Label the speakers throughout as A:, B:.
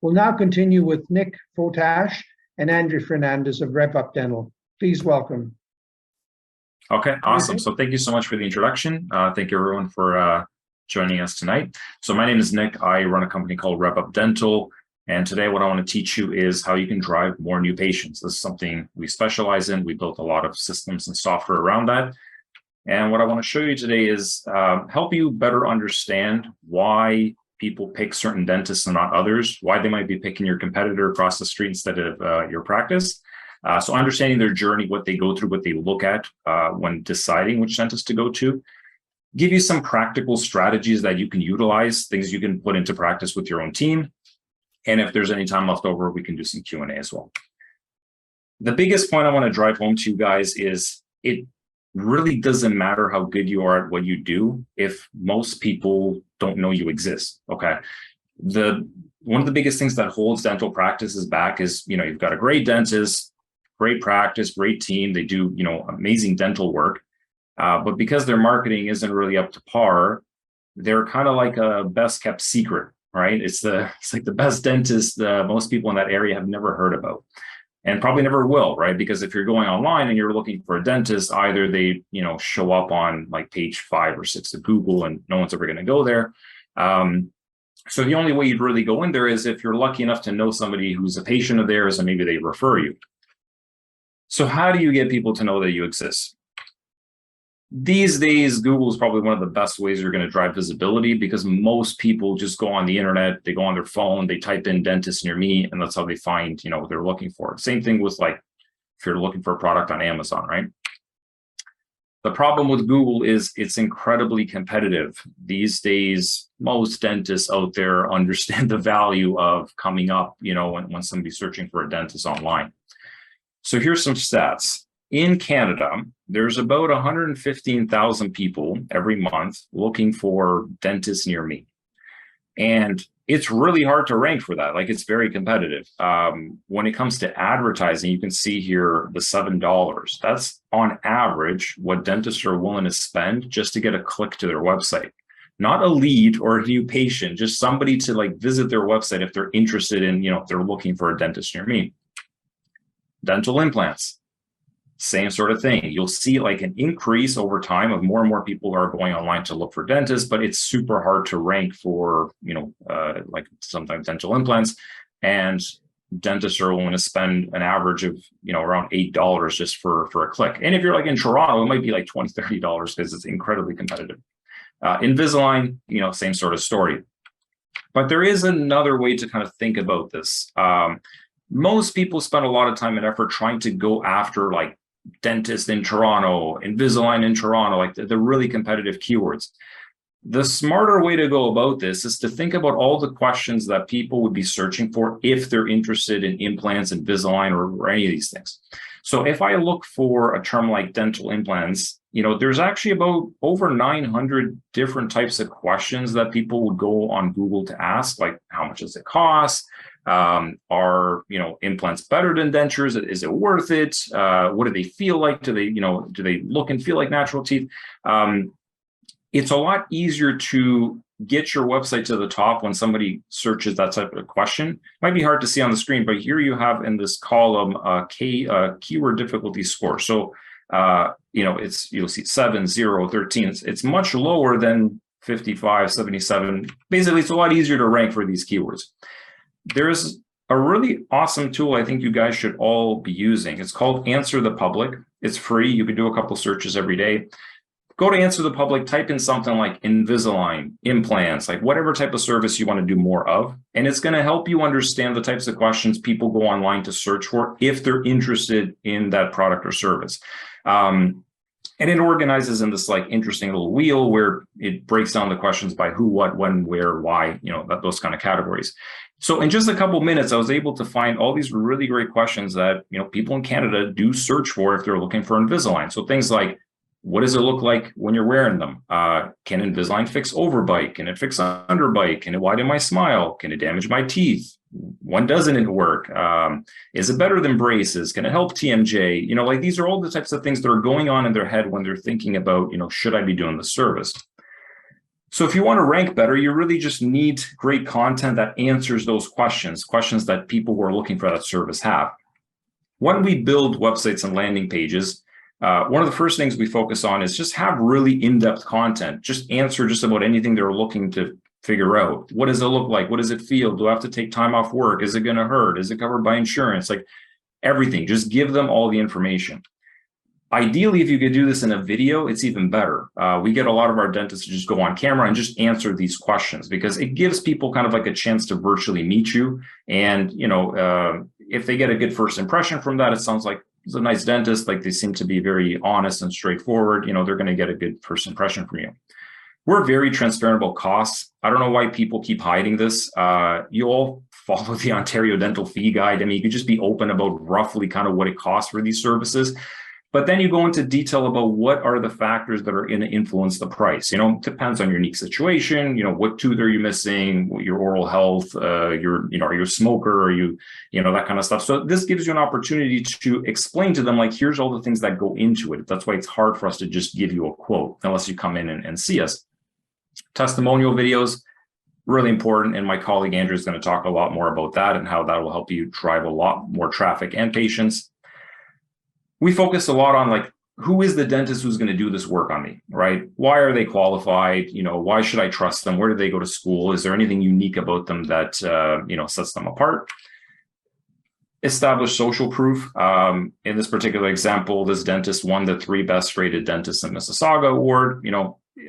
A: We'll now continue with Nick Fotash and Andrew Fernandez of RevUp Dental. Please welcome.
B: Okay, awesome. So thank you so much for the introduction. Thank you everyone for joining us tonight. So my name is Nick. I run a company called RevUp Dental. And today what I want to teach you is how you can drive more new patients. This is something we specialize in. We built a lot of systems and software around that. And what I want to show you today is help you better understand why people pick certain dentists and not others, why they might be picking your competitor across the street instead of your practice. So understanding their journey, what they go through, what they look at when deciding which dentist to go to. Give you some practical strategies that you can utilize, things you can put into practice with your own team. And if there's any time left over, we can do some Q&A as well. The biggest point I want to drive home to you guys is it really doesn't matter how good you are at what you do if most people don't know you exist, okay? One of the biggest things that holds dental practices back is, you've got a great dentist, great practice, great team. They do, amazing dental work. But because their marketing isn't really up to par, they're kind of like a best kept secret. Right? It's like the best dentist most people in that area have never heard about and probably never will, right? Because if you're going online and you're looking for a dentist, either they, show up on like page 5 or 6 of Google and no one's ever going to go there. So the only way you'd really go in there is if you're lucky enough to know somebody who's a patient of theirs and maybe they refer you. So how do you get people to know that you exist? These days, Google is probably one of the best ways you're going to drive visibility because most people just go on the internet, they go on their phone, they type in dentist near me, and that's how they find, what they're looking for. Same thing with like, if you're looking for a product on Amazon, right? The problem with Google is it's incredibly competitive. These days, most dentists out there understand the value of coming up, when somebody's searching for a dentist online. So here's some stats. In Canada, there's about 115,000 people every month looking for dentists near me. And it's really hard to rank for that. Like it's very competitive. When it comes to advertising, you can see here the $7. That's on average what dentists are willing to spend just to get a click to their website. Not a lead or a new patient, just somebody to like visit their website if they're interested in, if they're looking for a dentist near me. Dental implants. Same sort of thing. You'll see like an increase over time of more and more people are going online to look for dentists, but it's super hard to rank for, like sometimes dental implants, and dentists are willing to spend an average of, around $8 just for a click. And if you're like in Toronto, it might be like $20, $30 because it's incredibly competitive. Invisalign, same sort of story. But there is another way to kind of think about this. Most people spend a lot of time and effort trying to go after like dentist in Toronto, Invisalign in Toronto, like the really competitive keywords. The smarter way to go about this is to think about all the questions that people would be searching for if they're interested in implants, Invisalign, or any of these things. So if I look for a term like dental implants, there's actually about over 900 different types of questions that people would go on Google to ask, like how much does it cost? Are implants better than dentures? Is it worth it? What do they feel like? Do they look and feel like natural teeth? It's a lot easier to get your website to the top when somebody searches that type of question. Might be hard to see on the screen, but here you have in this column keyword difficulty score. So you'll see 7, 0, 13. It's much lower than 55, 77. Basically, it's a lot easier to rank for these keywords. There's a really awesome tool I think you guys should all be using. It's called Answer the Public. It's free. You can do a couple searches every day. Go to Answer the Public, type in something like Invisalign, implants, like whatever type of service you want to do more of. And it's going to help you understand the types of questions people go online to search for if they're interested in that product or service. And it organizes in this like interesting little wheel where it breaks down the questions by who, what, when, where, why, those kind of categories. So in just a couple of minutes, I was able to find all these really great questions that, people in Canada do search for if they're looking for Invisalign. So things like, what does it look like when you're wearing them? Can Invisalign fix overbite? Can it fix underbite? Can it widen my smile? Can it damage my teeth? When doesn't it work? Is it better than braces? Can it help TMJ? Like these are all the types of things that are going on in their head when they're thinking about, should I be doing the service? So if you want to rank better, you really just need great content that answers those questions that people who are looking for that service have. When we build websites and landing pages, one of the first things we focus on is just have really in-depth content. Just answer just about anything they're looking to figure out. What does it look like? What does it feel? Do I have to take time off work? Is it going to hurt? Is it covered by insurance? Like everything, just give them all the information. Ideally, if you could do this in a video, it's even better. We get a lot of our dentists to just go on camera and just answer these questions because it gives people kind of like a chance to virtually meet you. And, if they get a good first impression from that, it sounds like it's a nice dentist, like they seem to be very honest and straightforward, they're going to get a good first impression from you. We're very transparent about costs. I don't know why people keep hiding this. You all follow the Ontario Dental Fee Guide. I mean, you could just be open about roughly kind of what it costs for these services. But then you go into detail about what are the factors that are going to influence the price. It depends on your unique situation. What tooth are you missing? Your oral health. Are you a smoker? Are you, that kind of stuff. So this gives you an opportunity to explain to them, like, here's all the things that go into it. That's why it's hard for us to just give you a quote unless you come in and see us. Testimonial videos, really important. And my colleague Andrew is going to talk a lot more about that and how that will help you drive a lot more traffic and patients. We focus a lot on, like, who is the dentist who's going to do this work on me, right? Why are they qualified? Why should I trust them? Where did they go to school? Is there anything unique about them that, sets them apart? Establish social proof. In this particular example, this dentist won the 3 best rated dentists in Mississauga award.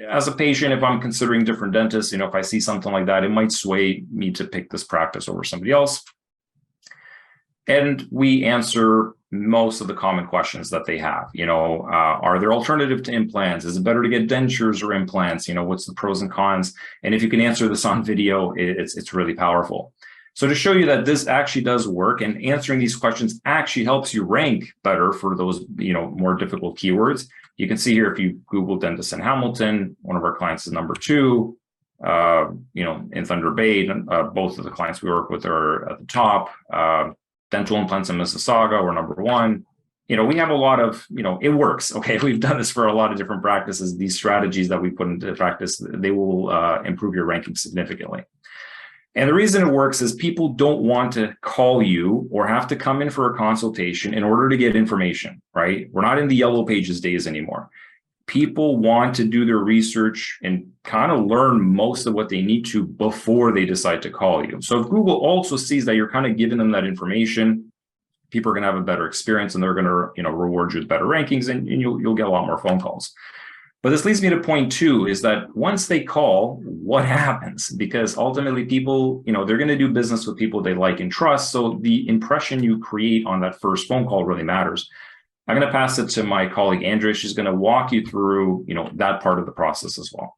B: As a patient, if I'm considering different dentists, if I see something like that, it might sway me to pick this practice over somebody else. And we answer most of the common questions that they have. Are there alternative to implants? Is it better to get dentures or implants? What's the pros and cons? And if you can answer this on video, it's really powerful. So to show you that this actually does work, and answering these questions actually helps you rank better for those, more difficult keywords. You can see here, if you Google dentist in Hamilton, one of our clients is number 2. In Thunder Bay, both of the clients we work with are at the top. Dental implants in Mississauga, we're number 1. We have a lot of, it works. Okay, we've done this for a lot of different practices. These strategies that we put into practice, they will improve your ranking significantly. And the reason it works is people don't want to call you or have to come in for a consultation in order to get information, right? We're not in the yellow pages days anymore. People want to do their research and kind of learn most of what they need to before they decide to call you. So if Google also sees that you're kind of giving them that information, people are going to have a better experience and they're going to, reward you with better rankings, and you'll get a lot more phone calls. But this leads me to point 2, is that once they call, what happens? Because ultimately people, they're going to do business with people they like and trust. So the impression you create on that first phone call really matters. I'm going to pass it to my colleague, Andrea. She's going to walk you through, that part of the process as well.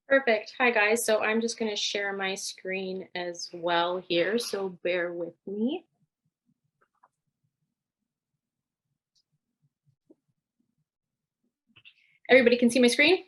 C: Perfect. Hi, guys. So I'm just going to share my screen as well here. So bear with me. Everybody can see my screen?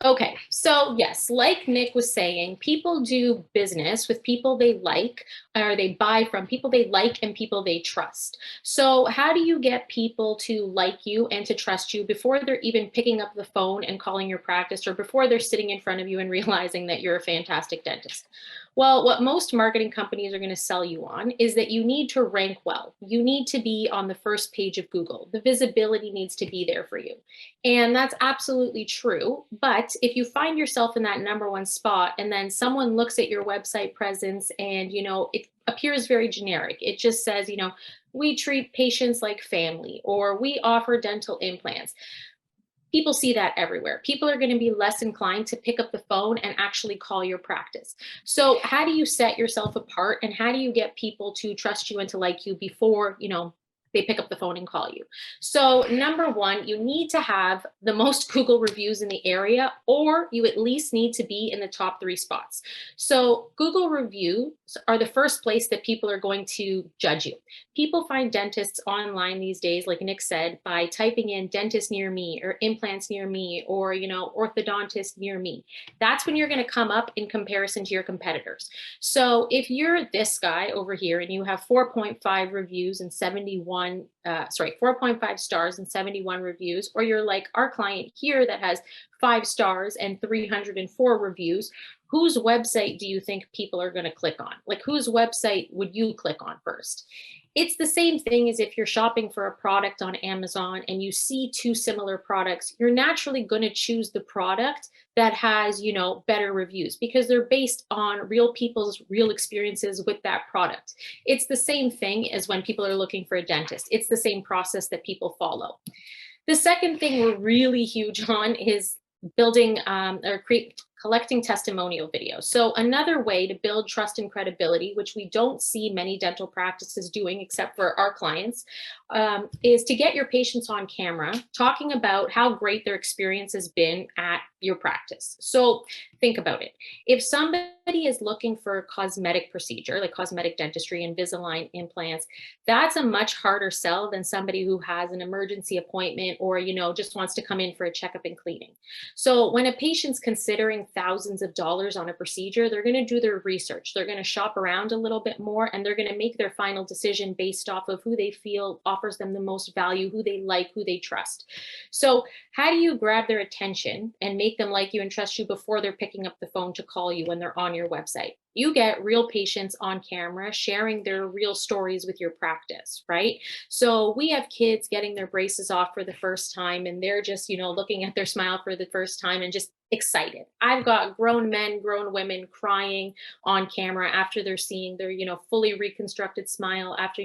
C: Okay, so yes, like Nick was saying, people do business with people they like, or they buy from people they like and people they trust. So how do you get people to like you and to trust you before they're even picking up the phone and calling your practice, or before they're sitting in front of you and realizing that you're a fantastic dentist? Well, what most marketing companies are going to sell you on is that you need to rank well. You need to be on the first page of Google. The visibility needs to be there for you. And that's absolutely true. But if you find yourself in that number 1 spot and then someone looks at your website presence and, it appears very generic. It just says, we treat patients like family, or we offer dental implants. People see that everywhere. People are going to be less inclined to pick up the phone and actually call your practice. So how do you set yourself apart, and how do you get people to trust you and to like you before, they pick up the phone and call you? So number 1, you need to have the most Google reviews in the area, or you at least need to be in the top 3 spots. So Google reviews are the first place that people are going to judge you. People find dentists online these days, like Nick said, by typing in dentist near me, or implants near me, or, orthodontist near me. That's when you're going to come up in comparison to your competitors. So if you're this guy over here and you have 4.5 reviews and 71 4.5 stars and 71 reviews, or you're like our client here that has 5 stars and 304 reviews, whose website do you think people are going to click on? Like, whose website would you click on first? It's the same thing as if you're shopping for a product on Amazon and you see 2 similar products, you're naturally going to choose the product that has, better reviews because they're based on real people's real experiences with that product. It's the same thing as when people are looking for a dentist. It's the same process that people follow. The second thing we're really huge on is building collecting testimonial videos. So another way to build trust and credibility, which we don't see many dental practices doing except for our clients, is to get your patients on camera talking about how great their experience has been at your practice. So think about it. If somebody is looking for a cosmetic procedure, like cosmetic dentistry, Invisalign implants, that's a much harder sell than somebody who has an emergency appointment or, just wants to come in for a checkup and cleaning. So when a patient's considering thousands of dollars on a procedure, they're going to do their research. They're going to shop around a little bit more, and they're going to make their final decision based off of who they feel offers them the most value, who they like, who they trust. So how do you grab their attention and make them like you and trust you before they're picking up the phone to call you when they're on your website? You get real patients on camera sharing their real stories with your practice, right? So we have kids getting their braces off for the first time, and they're just, looking at their smile for the first time and just excited. I've got grown men, grown women crying on camera after they're seeing their, fully reconstructed smile after,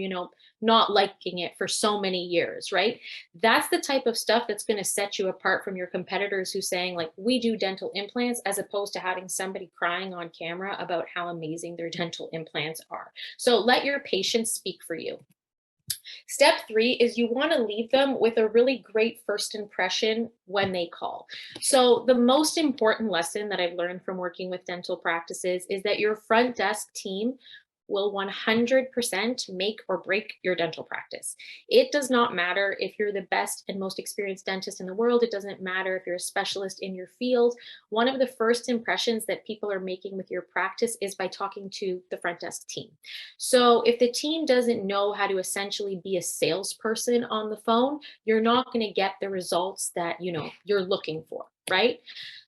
C: not liking it for so many years, right? That's the type of stuff that's going to set you apart from your competitors who's saying, like, we do dental implants, as opposed to having somebody crying on camera about how amazing their dental implants are. So let your patients speak for you. Step 3 is you want to leave them with a really great first impression when they call. So the most important lesson that I've learned from working with dental practices is that your front desk team will 100% make or break your dental practice. It does not matter if you're the best and most experienced dentist in the world. It doesn't matter if you're a specialist in your field. One of the first impressions that people are making with your practice is by talking to the front desk team. So if the team doesn't know how to essentially be a salesperson on the phone, you're not going to get the results that you're looking for, right?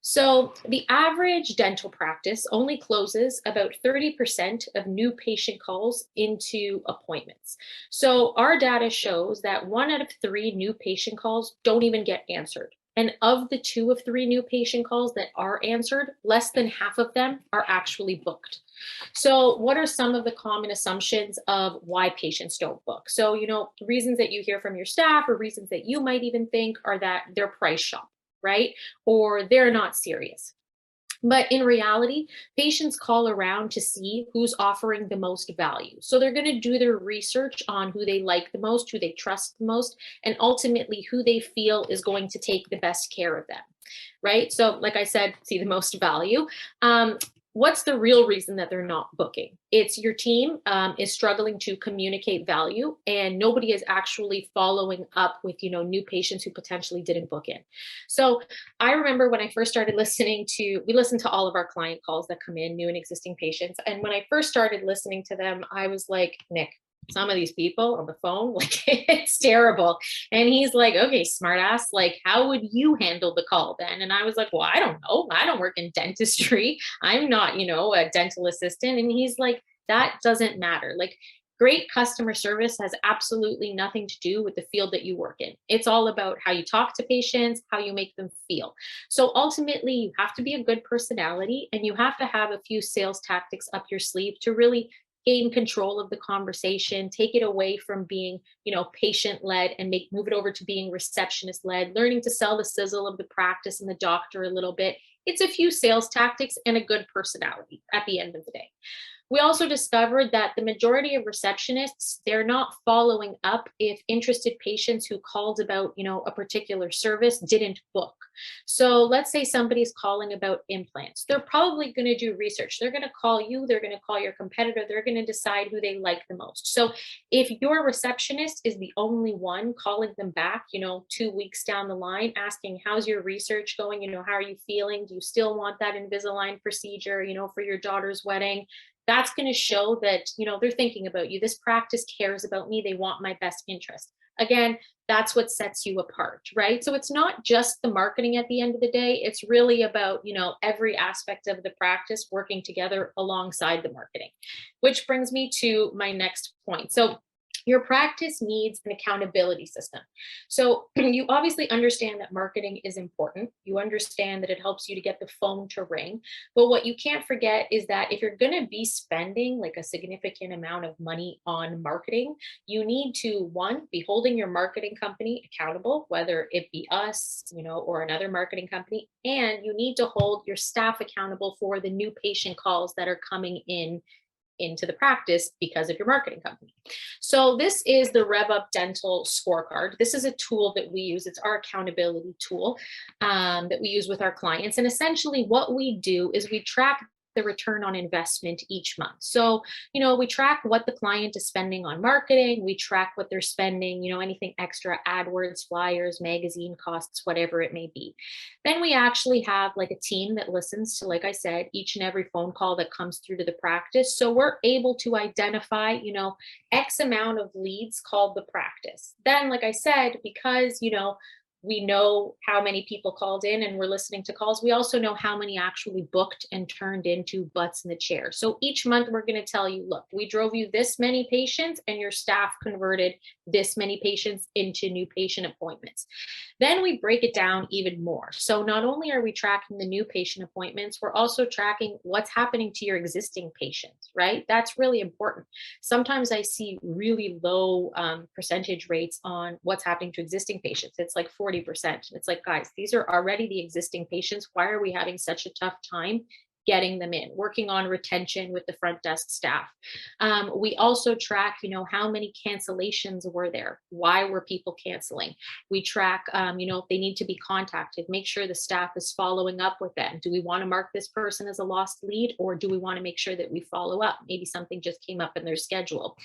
C: So the average dental practice only closes about 30% of new patient calls into appointments. So our data shows that 1 out of 3 new patient calls don't even get answered. And of the 2 of 3 new patient calls that are answered, less than half of them are actually booked. So what are some of the common assumptions of why patients don't book? So, reasons that you hear from your staff or reasons that you might even think are that they're price shopping, right? Or they're not serious. But in reality, patients call around to see who's offering the most value. So they're going to do their research on who they like the most, who they trust the most, and ultimately who they feel is going to take the best care of them, right? So like I said, see the most value. What's the real reason that they're not booking? It's your team is struggling to communicate value, and nobody is actually following up with, new patients who potentially didn't book in. So I remember when I first started we listen to all of our client calls that come in, new and existing patients. And when I first started listening to them, I was like, Nick, some of these people on the phone, like, it's terrible. And he's like, okay, smartass, like, how would you handle the call then? And I was like, well, I don't know. I don't work in dentistry. I'm not, a dental assistant. And he's like, that doesn't matter. Like, great customer service has absolutely nothing to do with the field that you work in. It's all about how you talk to patients, how you make them feel. So ultimately, you have to be a good personality, and you have to have a few sales tactics up your sleeve to really gain control of the conversation, take it away from being, patient-led and move it over to being receptionist-led, learning to sell the sizzle of the practice and the doctor a little bit. It's a few sales tactics and a good personality at the end of the day. We also discovered that the majority of receptionists, they're not following up if interested patients who called about, a particular service didn't book. So let's say somebody's calling about implants. They're probably going to do research. They're going to call you. They're going to call your competitor. They're going to decide who they like the most. So if your receptionist is the only one calling them back, 2 weeks down the line, asking, how's your research going? How are you feeling? Do you still want that Invisalign procedure, for your daughter's wedding? That's going to show that, they're thinking about you. This practice cares about me. They want my best interest. Again, that's what sets you apart, right? So it's not just the marketing at the end of the day. It's really about, every aspect of the practice working together alongside the marketing, which brings me to my next point. So your practice needs an accountability system. So you obviously understand that marketing is important. You understand that it helps you to get the phone to ring. But what you can't forget is that if you're going to be spending like a significant amount of money on marketing, you need to, one, be holding your marketing company accountable, whether it be us, or another marketing company. And you need to hold your staff accountable for the new patient calls that are coming into the practice because of your marketing company. So this is the RevUp Dental scorecard. This is a tool that we use. It's our accountability tool that we use with our clients. And essentially what we do is we track the return on investment each month. So, we track what the client is spending on marketing. We track what they're spending, anything extra, AdWords, flyers, magazine costs, whatever it may be. Then we actually have like a team that listens to, like I said, each and every phone call that comes through to the practice. So we're able to identify, X amount of leads called the practice. Then, like I said, because, we know how many people called in and we're listening to calls. We also know how many actually booked and turned into butts in the chair. So each month we're going to tell you, look, we drove you this many patients and your staff converted this many patients into new patient appointments. Then we break it down even more. So not only are we tracking the new patient appointments, we're also tracking what's happening to your existing patients, right? That's really important. Sometimes I see really low percentage rates on what's happening to existing patients. It's like 40%. It's like, guys, these are already the existing patients. Why are we having such a tough time getting them in? Working on retention with the front desk staff. We also track, how many cancellations were there? Why were people canceling? We track, if they need to be contacted, make sure the staff is following up with them. Do we want to mark this person as a lost lead, or do we want to make sure that we follow up? Maybe something just came up in their schedule.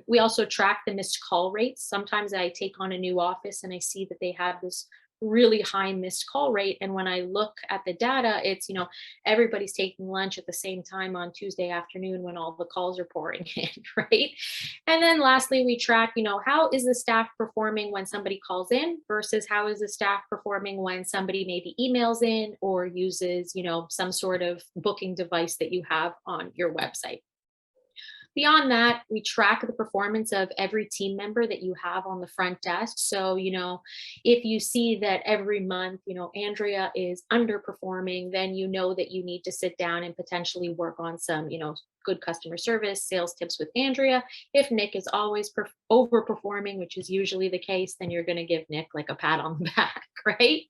C: We also track the missed call rates. Sometimes I take on a new office and I see that they have this really high missed call rate. And when I look at the data, it's, everybody's taking lunch at the same time on Tuesday afternoon when all the calls are pouring in, right? And then lastly, we track, how is the staff performing when somebody calls in versus how is the staff performing when somebody maybe emails in or uses, some sort of booking device that you have on your website. Beyond that, we track the performance of every team member that you have on the front desk. So, if you see that every month, Andrea is underperforming, then you know that you need to sit down and potentially work on some, good customer service, sales tips with Andrea. If Nick is always overperforming, which is usually the case, then you're going to give Nick like a pat on the back, right?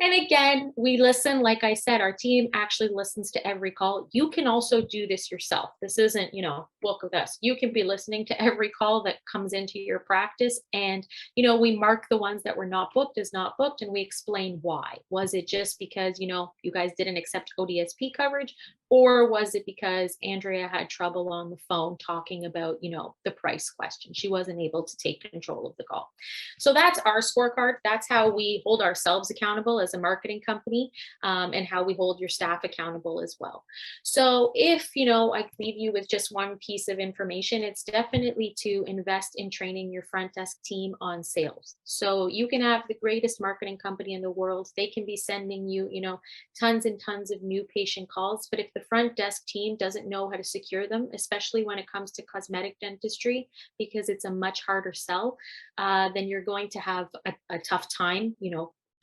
C: And again, we listen, like I said, our team actually listens to every call. You can also do this yourself. This isn't, book with us. You can be listening to every call that comes into your practice. And, we mark the ones that were not booked as not booked, and we explain why. Was it just because, you guys didn't accept ODSP coverage? Or was it because Andrea had trouble on the phone talking about, the price question? She wasn't able to take control of the call. So that's our scorecard. That's how we hold ourselves accountable as a marketing company, and how we hold your staff accountable as well. So if, I leave you with just one piece of information, it's definitely to invest in training your front desk team on sales. So you can have the greatest marketing company in the world. They can be sending you, tons and tons of new patient calls. But if the front desk team doesn't know how to secure them, especially when it comes to cosmetic dentistry, because it's a much harder sell, then you're going to have a tough time,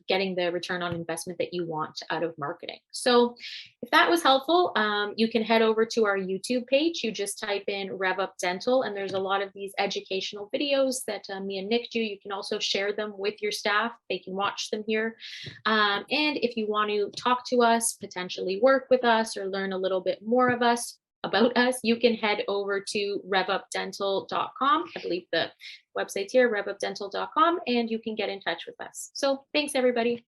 C: getting the return on investment that you want out of marketing. So if that was helpful, you can head over to our YouTube page. You just type in RevUp Dental, and there's a lot of these educational videos that me and Nick do. You can also share them with your staff. They can watch them here. And if you want to talk to us, potentially work with us, or learn a little bit more about us, you can head over to RevUpDental.com. I believe the website's here, RevUpDental.com, and you can get in touch with us. So thanks, everybody.